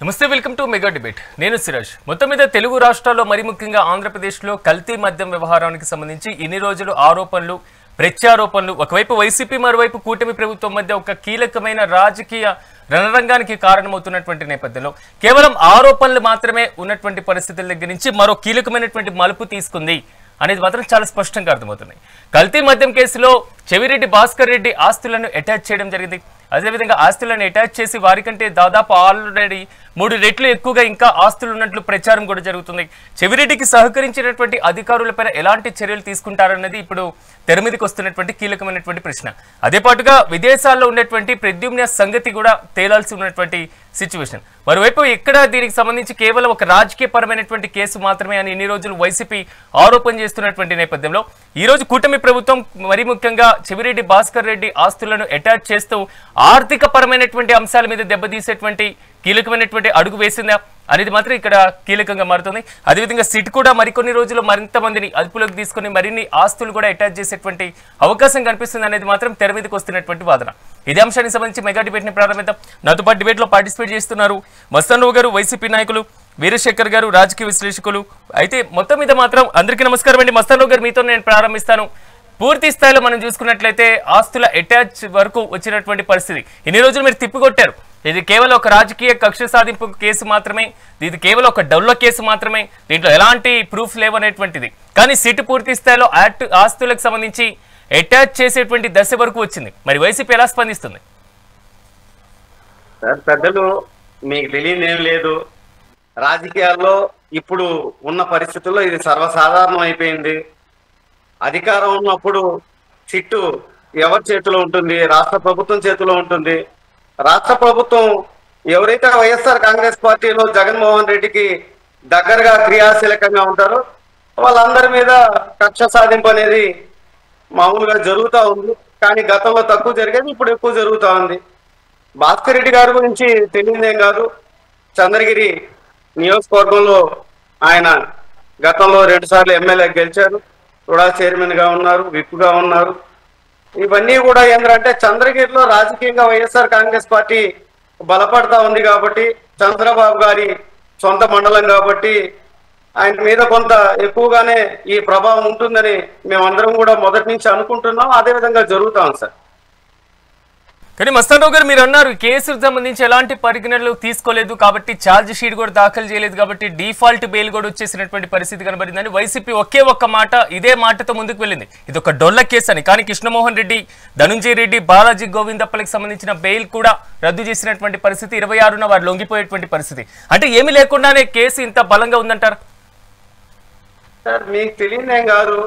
నమస్తే, welcome to mega debate. నేను సిరాజ్. మొత్తం మీద తెలుగు రాష్ట్రాల్లో మరి ముఖ్యంగా ఆంధ్రప్రదేశ్లో కల్తీ మద్యం వ్యవహారానికి సంబంధించి ఇన్ని రోజులు ఆరోపణలు ప్రత్యారోపణలు, ఒకవైపు వైసీపీ మరోవైపు కూటమి ప్రభుత్వం మధ్య ఒక కీలకమైన రాజకీయ రణరంగానికి కారణమవుతున్నటువంటి నేపథ్యంలో కేవలం ఆరోపణలు మాత్రమే ఉన్నటువంటి పరిస్థితుల దగ్గర నుంచి మరో కీలకమైనటువంటి మలుపు తీసుకుంది అనేది మాత్రం చాలా స్పష్టంగా అర్థమవుతున్నాయి. కల్తీ మద్యం కేసులో చెవిరెడ్డి భాస్కర్ రెడ్డి ఆస్తులను అటాచ్ చేయడం జరిగింది. అదేవిధంగా ఆస్తులను అటాచ్ చేసి వారికంటే దాదాపు ఆల్రెడీ 3 రెట్లు ఎక్కువగా ఇంకా ఆస్తులు ఉన్నట్లు ప్రచారం కూడా జరుగుతుంది. చెవిరెడ్డికి సహకరించినటువంటి అధికారులపైన ఎలాంటి చర్యలు తీసుకుంటారన్నది ఇప్పుడు తెర మీదకి వస్తున్నటువంటి కీలకమైనటువంటి ప్రశ్న. అదే పాటుగా విదేశాల్లో ఉన్నటువంటి ప్రద్యుమ్న సంగతి కూడా తేలాల్సి ఉన్నటువంటి సిచ్యువేషన్. మరోవైపు ఇక్కడ దీనికి సంబంధించి కేవలం ఒక రాజకీయపరమైనటువంటి కేసు మాత్రమే అని ఇన్ని రోజులు వైసీపీ ఆరోపణ చేస్తున్నటువంటి నేపథ్యంలో ఈ రోజు కూటమి ప్రభుత్వం మరి ముఖ్యంగా చెవిరెడ్డి భాస్కర్ రెడ్డి ఆస్తులను అటాచ్ చేస్తూ ఆర్థిక పరమైనటువంటి అంశాల మీద దెబ్బతీసేటువంటి కీలకమైనటువంటి అడుగు వేసిందా అనేది మాత్రం ఇక్కడ కీలకంగా మారుతుంది. అదేవిధంగా సిట్ కూడా మరికొన్ని రోజుల్లో మరింత మందిని అదుపులోకి తీసుకుని మరిన్ని ఆస్తులు కూడా అటాచ్ చేసేటువంటి అవకాశం కనిపిస్తుంది అనేది మాత్రం తెర మీదకి వస్తున్నటువంటి వాదన. ఇదే అంశానికి సంబంధించి మెగా డిబేట్ ని ప్రారంభిద్దాం. నాతో పాటు డిబేట్ లో పార్టిసిపేట్ చేస్తున్నారు మస్తానరావు గారు, వైసీపీ నాయకులు, వీరశేఖర్ గారు, రాజకీయ విశ్లేషకులు. అయితే మొత్తం మీద మాత్రం అందరికీ నమస్కారం అండి. మస్తానరావు గారు, మీతో నేను ప్రారంభిస్తాను. పూర్తి స్థాయిలో మనం చూసుకున్నట్లయితే ఆస్తుల అటాచ్ వరకు వచ్చినటువంటి పరిస్థితి ఇన్ని రోజులు మీరు తిప్పికొట్టారు. ఇది కేవలం ఒక రాజకీయ కక్ష సాధింపు కేసు మాత్రమే, ఇది కేవలం ఒక డొల్ల కేసు మాత్రమే, దీంట్లో ఎలాంటి ప్రూఫ్ లేవనేటువంటిది. కానీ సిట్ పూర్తి స్థాయిలో ఆస్తులకు సంబంధించి అటాచ్ చేసేటువంటి దశ వరకు వచ్చింది. మరి వైసీపీ ఎలా స్పందిస్తుంది? పెద్దలు మీకు తెలియదు ఏం లేదు. రాజకీయాల్లో ఇప్పుడు ఉన్న పరిస్థితుల్లో ఇది సర్వసాధారణం అయిపోయింది. అధికారం ఉన్నప్పుడు సిట్టు ఎవరి చేతిలో ఉంటుంది? రాష్ట్ర ప్రభుత్వం చేతిలో ఉంటుంది. రాష్ట్ర ప్రభుత్వం ఎవరైతే వైఎస్ఆర్ కాంగ్రెస్ పార్టీలో జగన్మోహన్ రెడ్డికి దగ్గరగా క్రియాశీలకంగా ఉంటారో వాళ్ళందరి మీద కక్ష సాధింపు అనేది మామూలుగా జరుగుతూ ఉంది. కానీ గతంలో తక్కువ జరిగేది, ఇప్పుడు ఎక్కువ జరుగుతూ ఉంది. భాస్కర్ రెడ్డి గారి గురించి తెలియదేం కాదు. చంద్రగిరి నియోజకవర్గంలో ఆయన గతంలో 2 సార్లు ఎమ్మెల్యే గెలిచారు, కూడా చైర్మన్గా ఉన్నారు, విప్గా ఉన్నారు. ఇవన్నీ కూడా ఏంటంటే చంద్రగిరిలో రాజకీయంగా వైఎస్ఆర్ కాంగ్రెస్ పార్టీ బలపడతా ఉంది కాబట్టి, చంద్రబాబు గారి సొంత మండలం కాబట్టి ఆయన మీద కొంత ఎక్కువగానే ఈ ప్రభావం ఉంటుందని మేమందరం కూడా మొదటి నుంచి అనుకుంటున్నాం. అదేవిధంగా జరుగుతాం సార్. కానీ మస్తానరావు గారు, మీరు అన్నారు కేసుకు సంబంధించి ఎలాంటి పరిగణనలు తీసుకోలేదు కాబట్టి, ఛార్జ్ షీట్ కూడా దాఖలు చేయలేదు కాబట్టి డిఫాల్ట్ బెయిల్ కూడా వచ్చేసినటువంటి పరిస్థితి కనబడిందని వైసీపీ ఒకే ఒక్క మాట, ఇదే మాటతో ముందుకు వెళ్ళింది. ఇది ఒక డొల్ల కేసు అని. కానీ కృష్ణమోహన్ రెడ్డి, ధనుంజయ రెడ్డి, బాలాజీ గోవిందప్పలకు సంబంధించిన బెయిల్ కూడా రద్దు చేసినటువంటి పరిస్థితి. 26న వారు లొంగిపోయేటువంటి పరిస్థితి. అంటే ఏమీ లేకుండానే కేసు ఇంత బలంగా ఉందంటారు? సార్ మీకు తెలియదేం కాదు.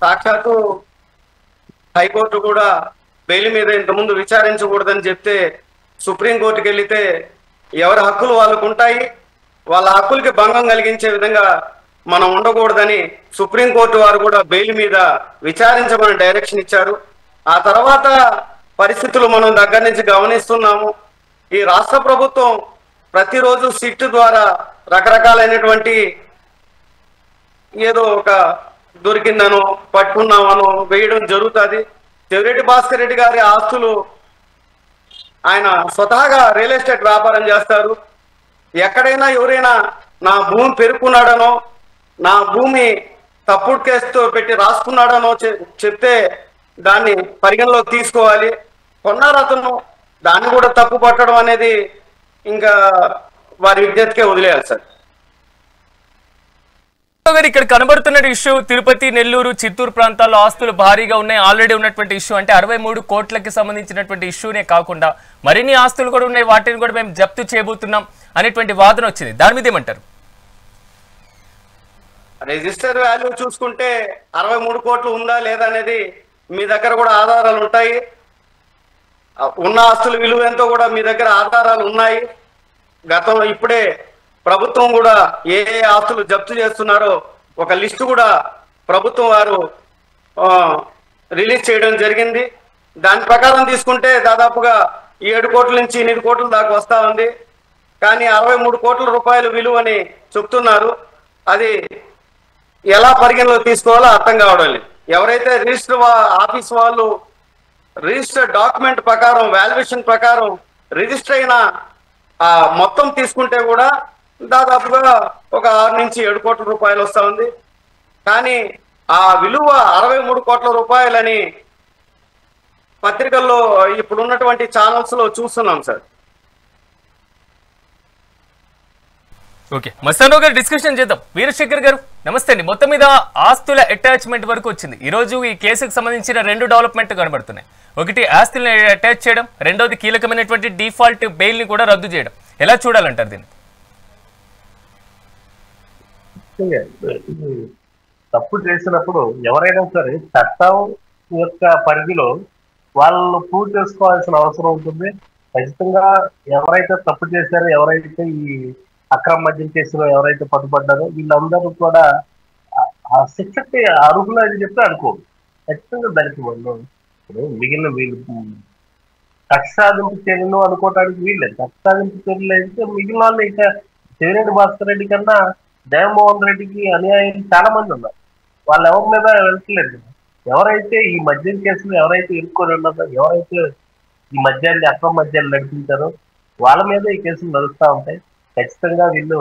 సాక్షాత్తు హైకోర్టు కూడా బెయిల్ మీద ఇంతకుముందు విచారించకూడదని చెప్తే సుప్రీంకోర్టుకి వెళితే ఎవరి హక్కులు వాళ్ళకు ఉంటాయి, వాళ్ళ హక్కులకి భంగం కలిగించే విధంగా మనం ఉండకూడదని సుప్రీంకోర్టు వారు కూడా బెయిల్ మీద విచారించమని డైరెక్షన్ ఇచ్చారు. ఆ తర్వాత పరిస్థితులు మనం దగ్గర నుంచి గమనిస్తున్నాము. ఈ రాష్ట్ర ప్రభుత్వం ప్రతిరోజు సిట్ ద్వారా రకరకాలైనటువంటి ఏదో ఒక దొరికిందనో పట్టుకున్నామనో వేయడం జరుగుతుంది. చెవిరెడ్డి భాస్కర్ రెడ్డి గారి ఆస్తులు ఆయన స్వతహాగా రియల్ ఎస్టేట్ వ్యాపారం చేస్తారు. ఎక్కడైనా ఎవరైనా నా భూమి పెరుక్కున్నాడనో, నా భూమి తప్పుడు కేసుతో పెట్టి రాసుకున్నాడనో చెప్తే దాన్ని పరిగణలోకి తీసుకోవాలి. కొన్నారు అతను, దాన్ని కూడా తప్పు పట్టడం అనేది ఇంకా వారి విజ్ఞతకే వదిలేయాలి సార్. ఇక్కడ కనబడుతున్న ఇష్యూ తిరుపతి, నెల్లూరు, చిత్తూరు ప్రాంతాల్లో ఆస్తులు భారీగా ఉన్నాయి. ఆల్రెడీ ఉన్నటువంటి ఇష్యూ అంటే 63 కోట్లకి సంబంధించినటువంటి ఇష్యూనే కాకుండా మరిన్ని ఆస్తులు కూడా ఉన్నాయి, వాటిని కూడా మేము జప్తు చేయబోతున్నాం అనేటువంటి వాదన వచ్చింది. దాని మీద ఏమంటారు? రిజిస్టర్ వాల్యూ చూసుకుంటే 63 కోట్లు ఉందా లేదా అనేది మీ దగ్గర కూడా ఆధారాలు ఉంటాయి. ఉన్న ఆస్తుల విలువ ఎంతో కూడా మీ దగ్గర ఆధారాలు ఉన్నాయి. గతంలో ఇప్పుడే ప్రభుత్వం కూడా ఏ ఆస్తులు జప్తు చేస్తున్నారో ఒక లిస్టు కూడా ప్రభుత్వం వారు రిలీజ్ చేయడం జరిగింది. దాని ప్రకారం తీసుకుంటే దాదాపుగా 7 కోట్ల నుంచి 8 కోట్ల దాకా వస్తూ ఉంది. కానీ 63 కోట్ల రూపాయలు విలువని చెప్తున్నారు. అది ఎలా పరిగణలో తీసుకోవాలో అర్థం కావడం లేదు. ఎవరైతే రిజిస్టర్ ఆఫీస్ వాళ్ళు రిజిస్టర్ డాక్యుమెంట్ ప్రకారం, వాల్యుయేషన్ ప్రకారం రిజిస్టర్ అయిన ఆ మొత్తం తీసుకుంటే కూడా దాదాపుగా ఒక 6 నుంచి 7 కోట్ల రూపాయలు వస్తా ఉంది. కానీ ఆ విలువ 63 కోట్ల రూపాయలని పత్రికల్లో ఇప్పుడు ఉన్నటువంటి ఛానల్స్ లో చూస్తున్నాం సార్. ఓకే, మస్తానరావు గారు డిస్కషన్ చేద్దాం. వీరశేఖర్ గారు నమస్తే అండి. మొత్తం మీద ఆస్తుల అటాచ్మెంట్ వరకు వచ్చింది. ఈ రోజు ఈ కేసుకు సంబంధించిన 2 డెవలప్మెంట్ కనబడుతున్నాయి. ఒకటి ఆస్తుల్ని అటాచ్ చేయడం, రెండోది కీలకమైనటువంటి డిఫాల్ట్ బెయిల్ ని కూడా రద్దు చేయడం. ఎలా చూడాలంటారు దీన్ని? తప్పు చేసినప్పుడు ఎవరైనా సరే చట్టం యొక్క పరిధిలో వాళ్ళు ప్రూవ్ చేసుకోవాల్సిన అవసరం ఉంటుంది. ఖచ్చితంగా ఎవరైతే తప్పు చేశారో, ఎవరైతే ఈ అక్రమ మద్యం కేసులో ఎవరైతే పట్టుబడ్డారో వీళ్ళందరూ కూడా ఆ శిక్షకి అర్హులు అని చెప్పి అనుకోరు. ఖచ్చితంగా దానికి వాళ్ళు ఇప్పుడు మిగిలిన వీళ్ళు కక్ష సాధింపు చర్యలు అనుకోవడానికి వీళ్ళే. కక్ష సాధింపు చర్యలు అయితే మిగిలిన వాళ్ళు ఇక చెవిరెడ్డి భాస్కర్ రెడ్డి కన్నా జగన్మోహన్ రెడ్డికి అనుయాయులు చాలా మంది ఉన్నారు. వాళ్ళు ఎవరి మీద వెళ్ళట్లేదు. ఎవరైతే ఈ మద్యం కేసులు ఎవరైతే ఇరుక్కొని ఉన్నారో, ఎవరైతే ఈ మద్యాన్ని అక్రమ మద్యాన్ని నడిపించారో వాళ్ళ మీద ఈ కేసులు నడుస్తూ ఉంటాయి. ఖచ్చితంగా వీళ్ళు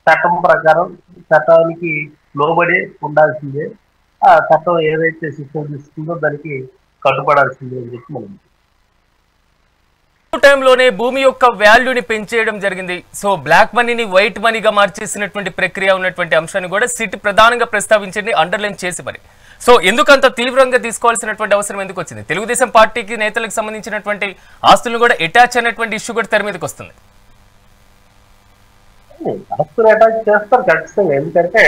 చట్టం ప్రకారం చట్టానికి లోబడి ఉండాల్సిందే. ఆ చట్టం ఏదైతే శిక్షణ తీసుకుందో దానికి కట్టుబడాల్సిందే అని చెప్పి మనం టైంలోనే భూమి యొక్క వాల్యూని పెంచేయడం జరిగింది. సో బ్లాక్ మనీని వైట్ మనీగా మార్చేసినటువంటి ప్రక్రియ ఉన్నటువంటి అంశాన్ని కూడా సిట్ ప్రధానంగా ప్రస్తావించింది, అండర్లైన్ చేసి మరి. సో ఎందుకు అంత తీవ్రంగా తీసుకోవాల్సినటువంటి అవసరం ఎందుకు వచ్చింది? తెలుగుదేశం పార్టీకి నేతలకు సంబంధించినటువంటి ఆస్తులను కూడా అటాచ్ అయినటువంటి ఇష్యూ కూడా తెర మీదకి వస్తుంది. ఆస్తులు అటాచ్ చేస్తారు ఖచ్చితంగా. ఎందుకంటే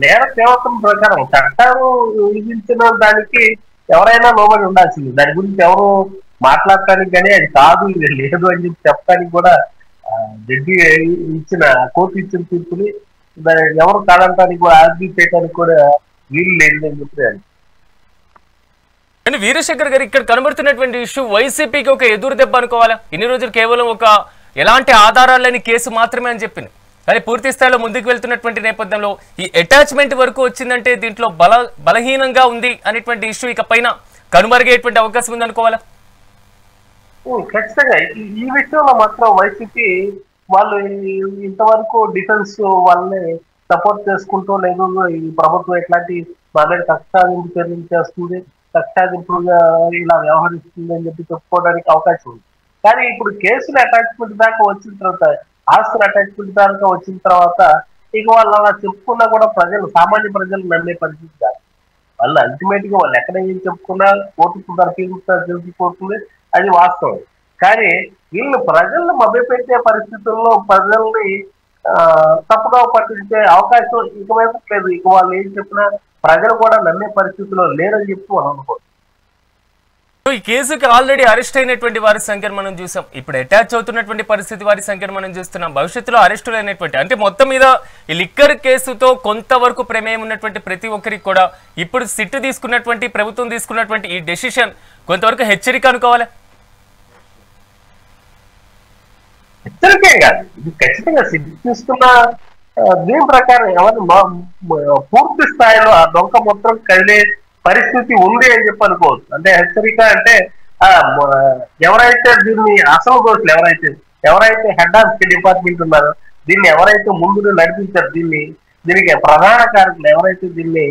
నేర తీవ్రతం ప్రకారం చట్టం విధించిన దానికి ఎవరైనా లోబడి ఉండాల్సింది. దాని గురించి ఎవరు మాట్లాడటానికి కానీ అది కాదు ఇది లేదు అని చెప్పి చెప్పడానికి కూడా జడ్జి ఇచ్చిన కోర్టు ఇచ్చిన తీర్పుని ఎవరు కాదంటానికి కూడా ఆర్గ్యూ చేయడానికి కూడా వీలు లేదు అని చెప్పి. అండ్ వీరశేఖర్ గారు, ఇక్కడ కనబడుతున్నటువంటి ఇష్యూ వైసీపీకి ఒక ఎదురు దెబ్బ అనుకోవాలా? ఇన్ని రోజులు కేవలం ఒక ఎలాంటి ఆధారాలు లేని కేసు మాత్రమే అని చెప్పింది. కానీ పూర్తి స్థాయిలో ముందుకు వెళ్తున్నటువంటి నేపథ్యంలో ఈ అటాచ్మెంట్ వరకు వచ్చిందంటే దీంట్లో బలహీనంగా ఉంది అనేటువంటి ఇష్యూ ఇక పైన కనుమరుగేటువంటి అవకాశం ఉంది అనుకోవాలా? ఖచ్చితంగా ఈ విషయంలో మాత్రం వైసీపీ వాళ్ళు ఇంతవరకు డిఫెన్స్ వాళ్ళని సపోర్ట్ చేసుకుంటూ లేదు, ఈ ప్రభుత్వం ఎట్లాంటి వాళ్ళని కక్షాదింపు చర్యలు చేస్తుంది, కక్షాదింపుగా ఇలా వ్యవహరిస్తుంది అని చెప్పి చెప్పుకోవడానికి అవకాశం ఉంది. కానీ ఇప్పుడు కేసులు అటాచ్మెంట్ దాకా వచ్చిన తర్వాత, ఆస్తుల అటాచ్మెంట్ దాకా వచ్చిన తర్వాత ఇక వాళ్ళు అలా చెప్పుకున్నా కూడా ప్రజలు, సామాన్య ప్రజలు నమ్మే పరిస్థితి కాదు. వాళ్ళు అల్టిమేట్ గా వాళ్ళు ఎక్కడ ఏం చెప్పుకున్నా కోర్టుకు తెలుసుకోతుంది, అది వాస్తవం. కానీ వీళ్ళు ప్రజల్ని మభ్యపెట్టే పరిస్థితుల్లో ప్రజల్ని తప్పుగా పట్టించే అవకాశం ఇక వైపు లేదు. ఇక వాళ్ళు ఏం చెప్పినా ప్రజలు కూడా నమ్మే పరిస్థితిలో లేరని చెప్పి మనం అనుకోవచ్చు. ఈ కేసుకి ఆల్రెడీ అరెస్ట్ అయినటువంటి వారి సంఖ్యను మనం చూసాం. ఇప్పుడు అటాచ్ అవుతున్నటువంటి పరిస్థితి వారి సంఖ్యను మనం చూస్తున్నాం. భవిష్యత్తులో అరెస్టులు అయినటువంటి, అంటే మొత్తం మీద ఈ లిక్కర్ కేసుతో కొంతవరకు ప్రమేయం ఉన్నటువంటి ప్రతి ఒక్కరికి కూడా ఇప్పుడు సిట్ తీసుకున్నటువంటి, ప్రభుత్వం తీసుకున్నటువంటి ఈ డెసిషన్ కొంతవరకు హెచ్చరిక అనుకోవాలి. హెచ్చరికే కాదు, ఇది ఖచ్చితంగా సిట్ తీసుకున్న దీని ప్రకారం ఎవరు పూర్తి స్థాయిలో ఆ డొంక మొత్తం కదిలే పరిస్థితి ఉంది అని చెప్పి అనుకోవచ్చు. అంటే హెచ్చరిక అంటే ఎవరైతే దీన్ని అసలు దోషులు ఎవరైతే హెడ్ ఆఫ్ డిపార్ట్మెంట్ ఉన్నారో, దీన్ని ఎవరైతే ముందు నడిపించారు, దీనికి ప్రధాన కారకులు ఎవరైతే దీన్ని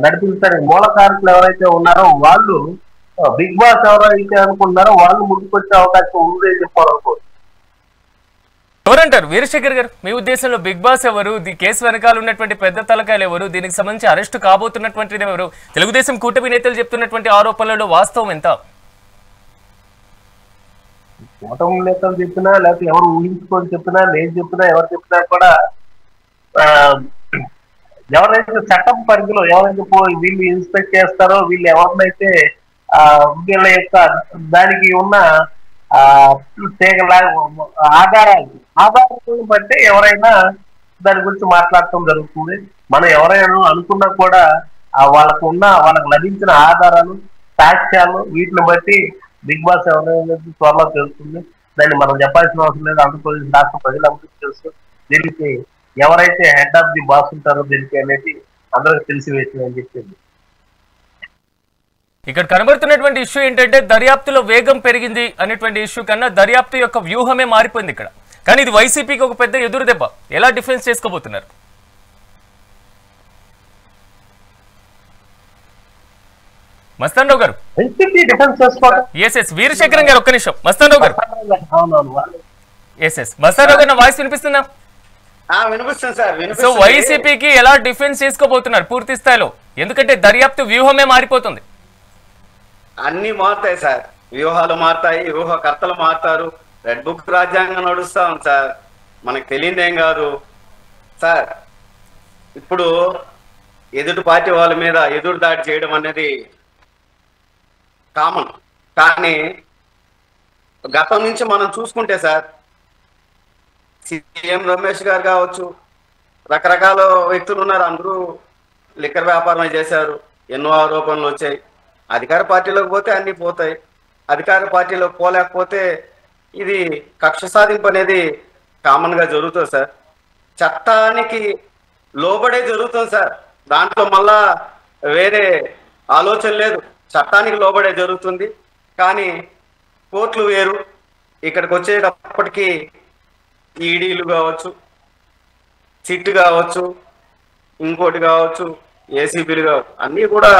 నడిపించడానికి మూల కారకులు ఎవరైతే ఉన్నారో వాళ్ళు, బిగ్ బాస్ ఎవరైతే అనుకున్నారో వాళ్ళు ముందుకొచ్చే అవకాశం ఉంది అని చెప్పాలనుకోవచ్చు. ఎవరంటారు వీరశేఖర్ గారు, మీ ఉద్దేశంలో బిగ్ బాస్ ఎవరు? కేసు వెనకాల ఉన్నటువంటి పెద్ద తలకాయలు ఎవరు? దీనికి సంబంధించి అరెస్టు కాబోతున్నటువంటి ఎవరు? తెలుగుదేశం కూటమి నేతలు చెప్తున్నటువంటి ఆరోపణలలో వాస్తవం ఎంత? కూటమి నేతలు చెప్పినా, లేకపోతే ఎవరు ఊహించుకొని చెప్పినా, నేను చెప్పినా, ఎవరు చెప్పినా కూడా ఎవరైతే చట్టం పరిధిలో ఎవరైతే వీళ్ళు ఇన్స్పెక్ట్ చేస్తారో, వీళ్ళు ఎవరినైతే వీళ్ళ యొక్క దానికి ఉన్న ఆధారాలను బట్టి ఎవరైనా దాని గురించి మాట్లాడటం జరుగుతుంది. మనం ఎవరైనా అనుకున్నా కూడా వాళ్ళకు లభించిన ఆధారాలు, సాక్ష్యాలు వీటిని బట్టి బిగ్ బాస్ ఎవరైనా త్వరలో తెలుస్తుంది. దాన్ని మనం చెప్పాల్సిన అవసరం లేదు. ఆంధ్రప్రదేశ్ రాష్ట్ర ప్రజలందరికీ తెలుసు. దీనికి ఎవరైతే హెడ్ ఆఫ్ ది బాస్ ఉంటారో దీనికి అనేది అందరికి తెలిసి వేసింది అని చెప్పింది. ఇక్కడ కనబడుతున్నటువంటి ఇష్యూ ఏంటంటే దర్యాప్తులో వేగం పెరిగింది అనేటువంటి ఇష్యూ కన్నా దర్యాప్తు యొక్క వ్యూహమే మారిపోయింది ఇక్కడ. కానీ ఇది వైసీపీకి ఒక పెద్ద ఎదురు దెబ్బ. ఎలా డిఫెన్స్ చేసుకోబోతున్నారు? మస్తాన్ రావు గారు, వీరశేఖరం గారు, ఒక్క నిమిషం. మస్తాన్ రావు గారు, మస్తాన్ రావు గారు, నా వాయిస్ వినిపిస్తుందా? వినిపిస్తుంది సార్. సో వైసీపీకి ఎలా డిఫెన్స్ చేసుకోబోతున్నారు పూర్తి స్థాయిలో? ఎందుకంటే దర్యాప్తు వ్యూహమే మారిపోతుంది. అన్ని మారుతాయి సార్, వ్యూహాలు మారుతాయి, వ్యూహకర్తలు మారుతారు. రెడ్ బుక్ రాజ్యాంగం నడుస్తా ఉంది సార్, మనకు తెలియదేం కాదు సార్. ఇప్పుడు ఎదుటి పార్టీ వాళ్ళ మీద ఎదురు దాడి చేయడం అనేది కామన్. కానీ గతం నుంచి మనం చూసుకుంటే సార్, సీఎం రమేష్ గారు కావచ్చు, రకరకాల వ్యక్తులు ఉన్నారు, అందరూ లిక్కర్ వ్యాపారం చేశారు, ఎన్నో ఆరోపణలు వచ్చాయి. అధికార పార్టీలోకి పోతే అన్నీ పోతాయి, అధికార పార్టీలోకి పోలేకపోతే ఇది కక్ష సాధింపు అనేది కామన్గా జరుగుతుంది సార్. చట్టానికి లోబడే జరుగుతుంది సార్, దాంట్లో మళ్ళా వేరే ఆలోచన లేదు, చట్టానికి లోబడే జరుగుతుంది. కానీ కోర్టులు వేరు, ఇక్కడికి వచ్చేటప్పటికి ఈడీలు కావచ్చు, సిట్ కావచ్చు, ఇంకోటి కావచ్చు, ఏసీబీలు కావచ్చు, అన్నీ కూడా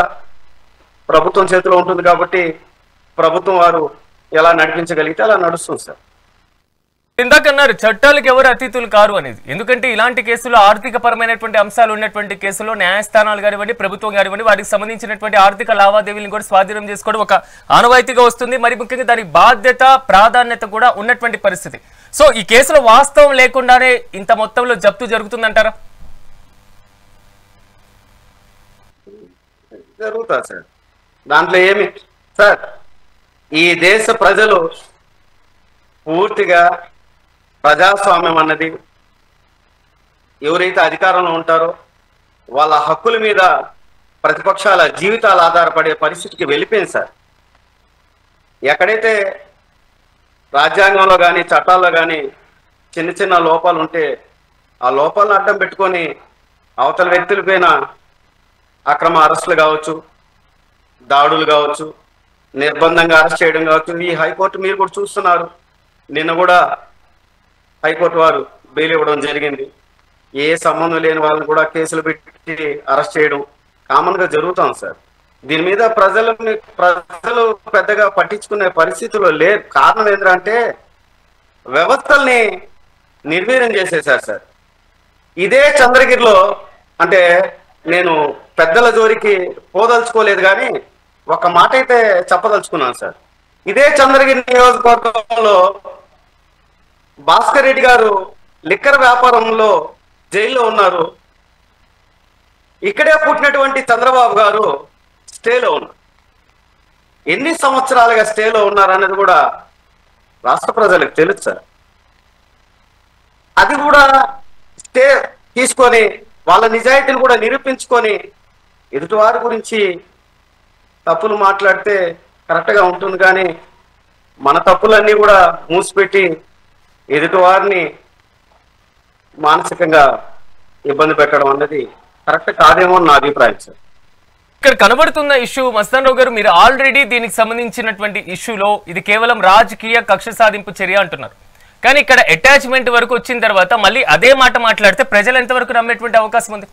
ప్రభుత్వం చేతిలో ఉంటుంది. కాబట్టి ప్రభుత్వం వారు ఎలా నడిపించగలిగితే అలా నడుస్తుంది సార్. ఇందాకన్నారు చట్టాలకు ఎవరు అతీతులు కారు అనేది. ఎందుకంటే ఇలాంటి కేసులో ఆర్థిక పరమైనటువంటి అంశాలు ఉన్నటువంటి కేసులో న్యాయస్థానాలు కానివ్వండి, ప్రభుత్వం కానివ్వండి, వాటికి సంబంధించినటువంటి ఆర్థిక లావాదేవీలను కూడా స్వాధీనం చేసుకోవడం ఒక ఆనవాయితీగా వస్తుంది. మరి ముఖ్యంగా దాని బాధ్యత, ప్రాధాన్యత కూడా ఉన్నటువంటి పరిస్థితి. సో ఈ కేసులో వాస్తవం లేకుండానే ఇంత మొత్తంలో జప్తు జరుగుతుందంటారా? జరుగుతుంది సార్, దాంట్లో ఏమి సార్. ఈ దేశ ప్రజలు పూర్తిగా ప్రజాస్వామ్యం అన్నది, ఎవరైతే అధికారంలో ఉంటారో వాళ్ళ హక్కుల మీద ప్రతిపక్షాల జీవితాలు ఆధారపడే పరిస్థితికి వెళ్ళిపోయింది సార్. ఎక్కడైతే రాజ్యాంగంలో కానీ చట్టాల్లో కానీ చిన్న చిన్న లోపాలు ఉంటే ఆ లోపాలను అడ్డం పెట్టుకొని అవతల వ్యక్తులపైన అక్రమ అరెస్టులు కావచ్చు, దాడులు కావచ్చు, నిర్బంధంగా అరెస్ట్ చేయడం కావచ్చు. ఈ హైకోర్టు మీరు కూడా చూస్తున్నారు, నిన్న కూడా హైకోర్టు వారు బెయిల్ ఇవ్వడం జరిగింది. ఏ సంబంధం లేని వాళ్ళని కూడా కేసులు పెట్టి అరెస్ట్ చేయడం కామన్గా జరుగుతాం సార్. దీని మీద ప్రజలు పెద్దగా పట్టించుకునే పరిస్థితుల్లో లేరు. కారణం ఏంటంటే వ్యవస్థల్ని నిర్వీర్యం చేసేసారు సార్. ఇదే చంద్రగిరిలో, అంటే నేను పెద్దల జోరికి పోదలుచుకోలేదు కానీ ఒక మాట అయితే చెప్పదలుచుకున్నాను సార్. ఇదే చంద్రగిరి నియోజకవర్గంలో భాస్కర్ రెడ్డి గారు లిక్కర్ వ్యాపారంలో జైల్లో ఉన్నారు. ఇక్కడే పుట్టినటువంటి చంద్రబాబు గారు స్టేలో ఉన్నారు. ఎన్ని సంవత్సరాలుగా స్టేలో ఉన్నారనేది కూడా రాష్ట్ర ప్రజలకు తెలుసు సార్. అది కూడా స్టే తీసుకొని వాళ్ళ నిజాయితీని కూడా నిరూపించుకొని ఎదుటివారి గురించి తప్పులు మాట్లాడితే కరెక్ట్గా ఉంటుంది. కానీ మన తప్పులన్నీ కూడా మూసిపెట్టి ఎదుటివారిని మానసికంగా ఇబ్బంది పెట్టడం అన్నది కరెక్ట్ కాదేమో నా అభిప్రాయం సార్. ఇక్కడ కనబడుతున్న ఇష్యూ మస్తాన్ రావు గారు, మీరు ఆల్రెడీ దీనికి సంబంధించినటువంటి ఇష్యూలో ఇది కేవలం రాజకీయ కక్ష సాధింపు చర్య అంటున్నారు. కానీ ఇక్కడ అటాచ్మెంట్ వరకు వచ్చిన తర్వాత మళ్ళీ అదే మాట మాట్లాడితే ప్రజలు ఎంతవరకు నమ్మేటువంటి అవకాశం ఉంది?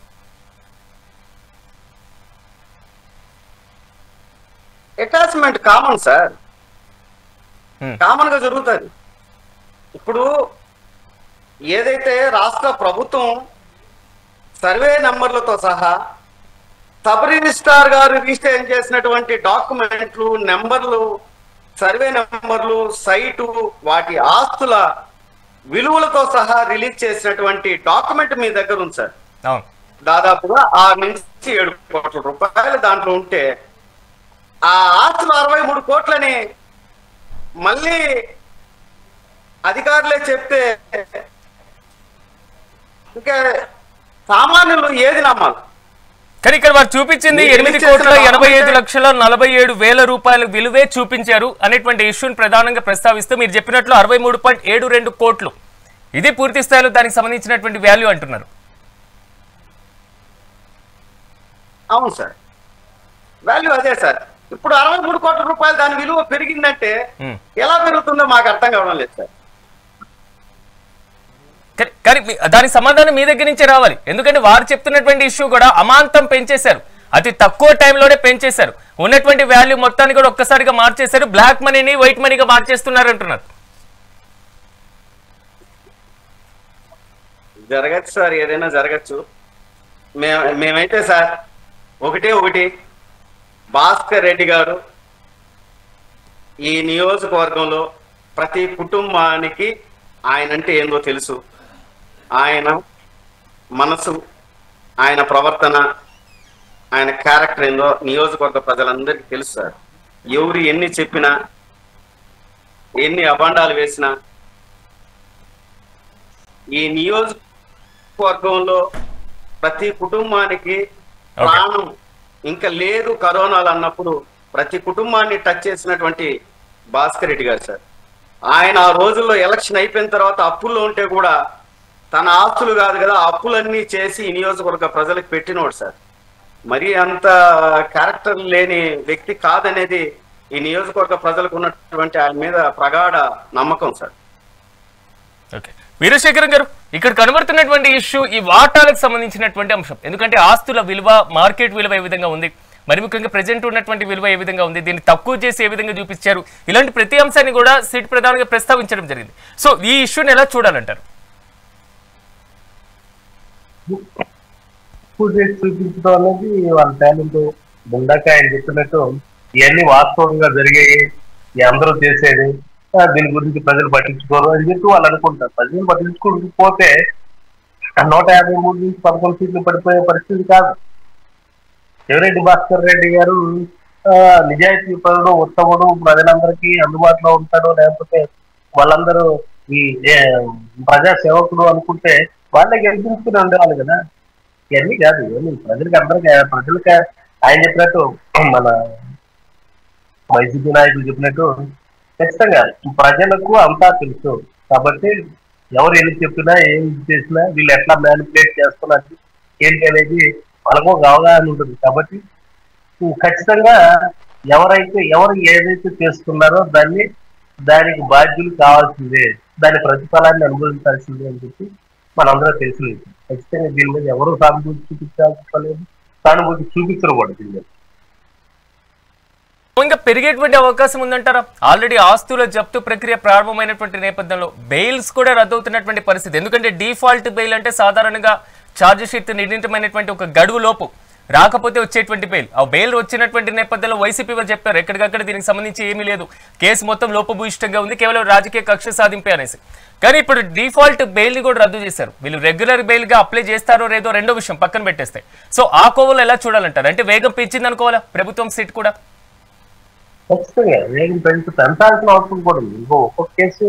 అటాచ్మెంట్ కామన్ సార్, కామన్ గా జరుగుతుంది. ఇప్పుడు ఏదైతే రాష్ట్ర ప్రభుత్వం సర్వే నంబర్లతో సహా సబ్ రిజిస్ట్రార్ గారు రిజిస్టర్ చేసినటువంటి డాక్యుమెంట్లు, నెంబర్లు, సర్వే నెంబర్లు, సైటు, వాటి ఆస్తుల విలువలతో సహా రిలీజ్ చేసినటువంటి డాక్యుమెంట్ మీ దగ్గర ఉంది సార్. దాదాపుగా 6 నుంచి 7 కోట్ల రూపాయలు దాంట్లో ఉంటే ఆ ఆస్తులు 63 కోట్లని మళ్ళీ అధికారులే చెప్తే ఇంకా సామాన్యులు ఏది నమ్మాలి? కానీ ఇక్కడ వారు చూపించింది 8,85,47,000 రూపాయల విలువే చూపించారు అనేటువంటి ఇష్యూని ప్రధానంగా ప్రస్తావిస్తూ మీరు చెప్పినట్లు 63.72 కోట్లు ఇది పూర్తి స్థాయిలో దానికి సంబంధించినటువంటి వాల్యూ అంటున్నారు. అవును సార్, వాల్యూ అదే సార్. ఇప్పుడు 63 కోట్ల రూపాయలు దాని విలువ పెరిగిందంటే ఉమ్. ఎలా పెరుగుతుందో మాకు అర్థం కావడం లేదు సార్. కానీ దానికి సమాధానం మీ దగ్గర నుంచే రావాలి. ఎందుకంటే వారు చెప్తున్నటువంటి ఇష్యూ కూడా అమాంతం పెంచేశారు, అతి తక్కువ టైంలోనే పెంచేశారు, ఉన్నటువంటి వాల్యూ మొత్తాన్ని కూడా ఒక్కసారిగా మార్చేశారు, బ్లాక్ మనీని వైట్ మనీగా మార్చేస్తున్నారు అంటున్నారు. జరగచ్చు సార్, ఏదైనా జరగచ్చు. మేమైతే సార్ ఒకటి భాస్కర్ రెడ్డి గారు ఈ నియోజకవర్గంలో ప్రతి కుటుంబానికి ఆయనంటే ఏందో తెలుసు. ఆయన మనసు, ఆయన ప్రవర్తన, ఆయన క్యారెక్టర్ ఏందో నియోజకవర్గ ప్రజలందరికీ తెలుసు సార్. ఎవరు ఎన్ని చెప్పినా, ఎన్ని అభాండాలు వేసినా ఈ నియోజకవర్గంలో ప్రతి కుటుంబానికి ప్రాణం ఇంకా లేదు కరోనాలు అన్నప్పుడు ప్రతి కుటుంబాన్ని టచ్ చేసినటువంటి భాస్కర్ రెడ్డి గారు సార్. ఆయన ఆ రోజుల్లో ఎలక్షన్ అయిపోయిన తర్వాత అప్పుల్లో ఉంటే కూడా తన ఆస్తులు కాదు కదా, అప్పులన్నీ చేసి ఈ నియోజకవర్గ ప్రజలకు పెట్టినోడు సార్. మరి అంత క్యారెక్టర్ లేని వ్యక్తి కాదనేది ఈ నియోజకవర్గ ప్రజలకు ఉన్నటువంటి ఆయన మీద ప్రగాఢ నమ్మకం సార్. ఓకే, వీరశేఖరం గారు, ఇక్కడ కనబడుతున్నటువంటి ఇష్యూ ఈ వాటాలకు సంబంధించినటువంటి అంశం. ఎందుకంటే ఆస్తుల విలువ, మార్కెట్ విలువ ఏ విధంగా ఉంది, మరి ముఖ్యంగా ప్రజెంట్ ఉన్నటువంటి విలువ ఏ విధంగా ఉంది, దీన్ని తక్కువ చేసి ఏ విధంగా చూపించారు, ఇలాంటి ప్రతి అంశాన్ని కూడా సిట్ ప్రధానంగా ప్రస్తావించడం జరిగింది. సో ఈ ఇష్యూని ఎలా చూడాలంటారు? చూపించడం అనేది వాళ్ళ టాలెంట్. ముందాక ఆయన చెప్పినట్టు ఇవన్నీ వాస్తవంగా జరిగాయి, అందరూ చేసేది, దీని గురించి ప్రజలు పట్టించుకోరు అని చెప్పి వాళ్ళు అనుకుంటారు. ప్రజలు పట్టించుకోకపోతే 153 నుంచి 11 సీట్లు పడిపోయే పరిస్థితి కాదు. చెవిరెడ్డి భాస్కర్ రెడ్డి గారు నిజాయితీ పరుడు, ఉత్తముడు, ప్రజలందరికీ అందుబాటులో ఉంటాడు, లేకపోతే వాళ్ళందరూ ఈ ప్రజా సేవకుడు అనుకుంటే వాళ్ళే గెలిపించుకుని ఉండేవాళ్ళు కదా. ఇవన్నీ కాదు, ఇవన్నీ ప్రజలకి ఆయన చెప్పినట్టు, మన వైసీపీ నాయకులు చెప్పినట్టు ఖచ్చితంగా ప్రజలకు అంతా తెలుసు. కాబట్టి ఎవరు ఎన్ని చెప్పినా, ఏం చేసినా, వీళ్ళు ఎట్లా మ్యానిపులేట్ చేస్తున్నారు ఏంటి అనేది వాళ్ళకు ఒక అవగాహన ఉంటుంది. కాబట్టి ఖచ్చితంగా ఎవరు ఏదైతే చేస్తున్నారో దానికి బాధ్యులు కావాల్సిందే, దాని ప్రతిఫలాన్ని అనుభవించాల్సిందే అని చెప్పి మనందరూ తెలిసింది. ఖచ్చితంగా దీని మీద ఎవరు సానుభూతి చూపించాల్సుకోలేదు, సానుభూతి చూపించరు కూడా. దీని మీద ఇంకా పెరిగేటువంటి అవకాశం ఉందంటారా? ఆల్రెడీ ఆస్తుల జప్తు ప్రక్రియ ప్రారంభమైనటువంటి నేపథ్యంలో బెయిల్స్ కూడా రద్దవుతున్నటువంటి పరిస్థితి. ఎందుకంటే డిఫాల్ట్ బెయిల్ అంటే సాధారణంగా ఛార్జ్ షీట్ నిర్ణయించమైనటువంటి ఒక గడువు లోపు రాకపోతే వచ్చేటువంటి బెయిల్. ఆ బెయిల్ వచ్చినటువంటి నేపథ్యంలో వైసీపీ వారు చెప్పారు ఎక్కడికక్కడ దీనికి సంబంధించి ఏమీ లేదు, కేసు మొత్తం లోపభూయిష్టంగా ఉంది, కేవలం రాజకీయ కక్ష సాధింపే అనేసి. కానీ ఇప్పుడు డిఫాల్ట్ బెయిల్ ని కూడా రద్దు చేశారు. వీళ్ళు రెగ్యులర్ బెయిల్ గా అప్లై చేస్తారో లేదో రెండో విషయం పక్కన పెట్టేస్తే. సో ఆ కోవలో ఎలా చూడాలంటారు? అంటే వేగం పెంచింది అనుకోవాలా ప్రభుత్వం సీట్ కూడా? ఖచ్చితంగా వేగం పెంచాల్సిన అవసరం కూడా ఉంది. ఒక్కొక్క కేసు